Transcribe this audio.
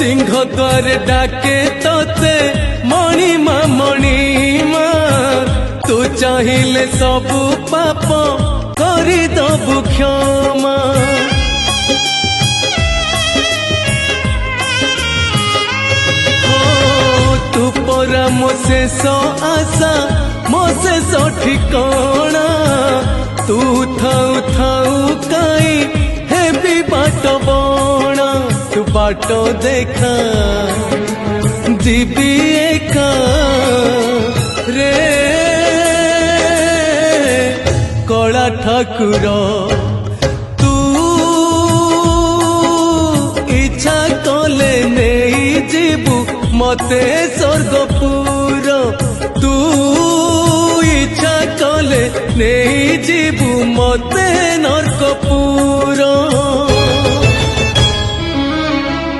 सिंह द्वार डाके तोते मणिमा मणिमा तू चाहिए सबु पाप करी दबु क्षमा तू परा मो शेष आशा मो शेष ठिकाना तू थाऊ थाऊ काई हे भी बाट बणा तू बाट देखा जीवी एका रे कला ठाकुर तू इच्छा कले नहीं जीवु मते स्वर्गपुर तू इच्छा कले नहीं जीवु मते नरकपुर।